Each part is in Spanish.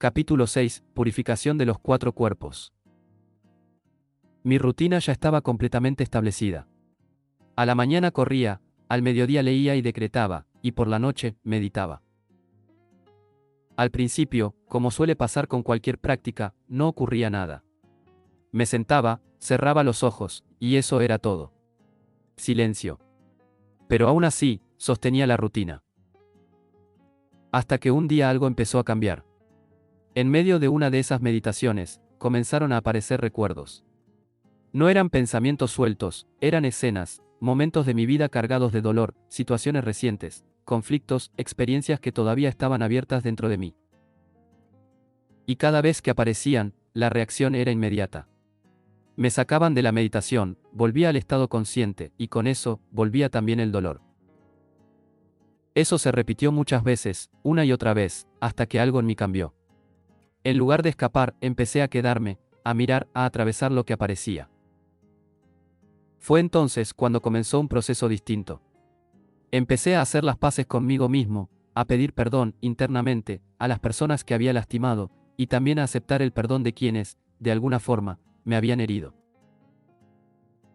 Capítulo 6. Purificación de los 4 cuerpos. Mi rutina ya estaba completamente establecida. A la mañana corría, al mediodía leía y decretaba, y por la noche, meditaba. Al principio, como suele pasar con cualquier práctica, no ocurría nada. Me sentaba, cerraba los ojos, y eso era todo. Silencio. Pero aún así, sostenía la rutina. Hasta que un día algo empezó a cambiar. En medio de una de esas meditaciones, comenzaron a aparecer recuerdos. No eran pensamientos sueltos, eran escenas, momentos de mi vida cargados de dolor, situaciones recientes, conflictos, experiencias que todavía estaban abiertas dentro de mí. Y cada vez que aparecían, la reacción era inmediata. Me sacaban de la meditación, volvía al estado consciente, y con eso, volvía también el dolor. Eso se repitió muchas veces, una y otra vez, hasta que algo en mí cambió. En lugar de escapar, empecé a quedarme, a mirar, a atravesar lo que aparecía. Fue entonces cuando comenzó un proceso distinto. Empecé a hacer las paces conmigo mismo, a pedir perdón internamente a las personas que había lastimado, y también a aceptar el perdón de quienes, de alguna forma, me habían herido.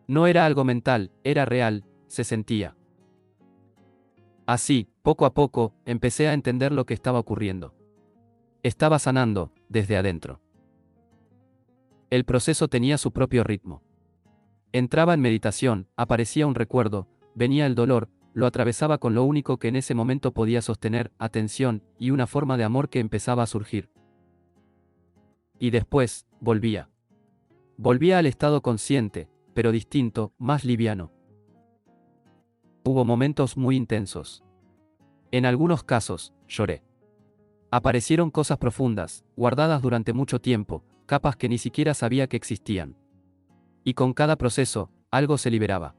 No era algo mental, era real, se sentía. Así, poco a poco, empecé a entender lo que estaba ocurriendo. Estaba sanando, desde adentro. El proceso tenía su propio ritmo. Entraba en meditación, aparecía un recuerdo, venía el dolor, lo atravesaba con lo único que en ese momento podía sostener, atención, y una forma de amor que empezaba a surgir. Y después, volvía. Volvía al estado consciente, pero distinto, más liviano. Hubo momentos muy intensos. En algunos casos, lloré. Aparecieron cosas profundas, guardadas durante mucho tiempo, capas que ni siquiera sabía que existían. Y con cada proceso, algo se liberaba.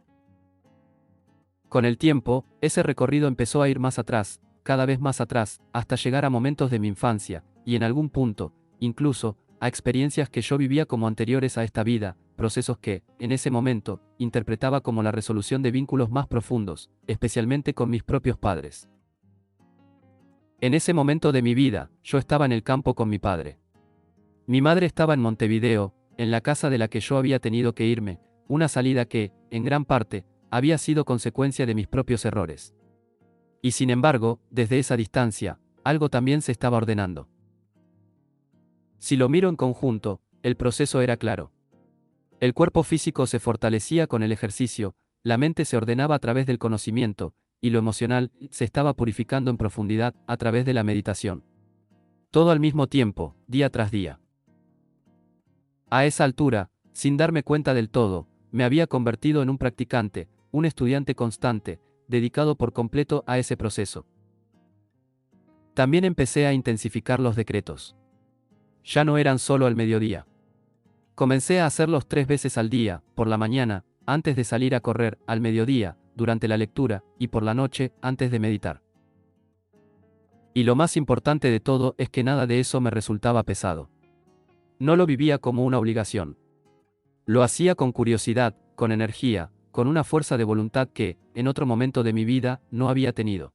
Con el tiempo, ese recorrido empezó a ir más atrás, cada vez más atrás, hasta llegar a momentos de mi infancia, y en algún punto, incluso, a experiencias que yo vivía como anteriores a esta vida, procesos que, en ese momento, interpretaba como la resolución de vínculos más profundos, especialmente con mis propios padres. En ese momento de mi vida, yo estaba en el campo con mi padre. Mi madre estaba en Montevideo, en la casa de la que yo había tenido que irme, una salida que, en gran parte, había sido consecuencia de mis propios errores. Y sin embargo, desde esa distancia, algo también se estaba ordenando. Si lo miro en conjunto, el proceso era claro. El cuerpo físico se fortalecía con el ejercicio, la mente se ordenaba a través del conocimiento, y lo emocional se estaba purificando en profundidad a través de la meditación. Todo al mismo tiempo, día tras día. A esa altura, sin darme cuenta del todo, me había convertido en un practicante, un estudiante constante, dedicado por completo a ese proceso. También empecé a intensificar los decretos. Ya no eran solo al mediodía. Comencé a hacerlos 3 veces al día, por la mañana, antes de salir a correr, al mediodía, durante la lectura, y por la noche, antes de meditar. Y lo más importante de todo es que nada de eso me resultaba pesado. No lo vivía como una obligación. Lo hacía con curiosidad, con energía, con una fuerza de voluntad que, en otro momento de mi vida, no había tenido.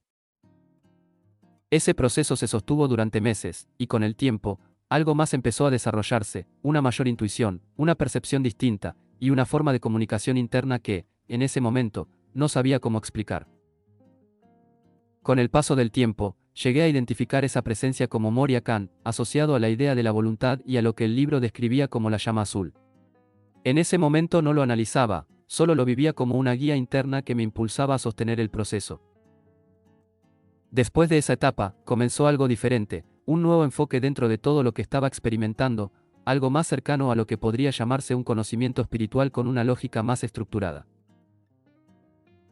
Ese proceso se sostuvo durante meses, y con el tiempo, algo más empezó a desarrollarse, una mayor intuición, una percepción distinta, y una forma de comunicación interna que, en ese momento, no sabía cómo explicar. Con el paso del tiempo, llegué a identificar esa presencia como Moria Khan, asociado a la idea de la voluntad y a lo que el libro describía como la llama azul. En ese momento no lo analizaba, solo lo vivía como una guía interna que me impulsaba a sostener el proceso. Después de esa etapa, comenzó algo diferente, un nuevo enfoque dentro de todo lo que estaba experimentando, algo más cercano a lo que podría llamarse un conocimiento espiritual con una lógica más estructurada.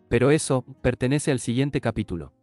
Pero eso pertenece al siguiente capítulo.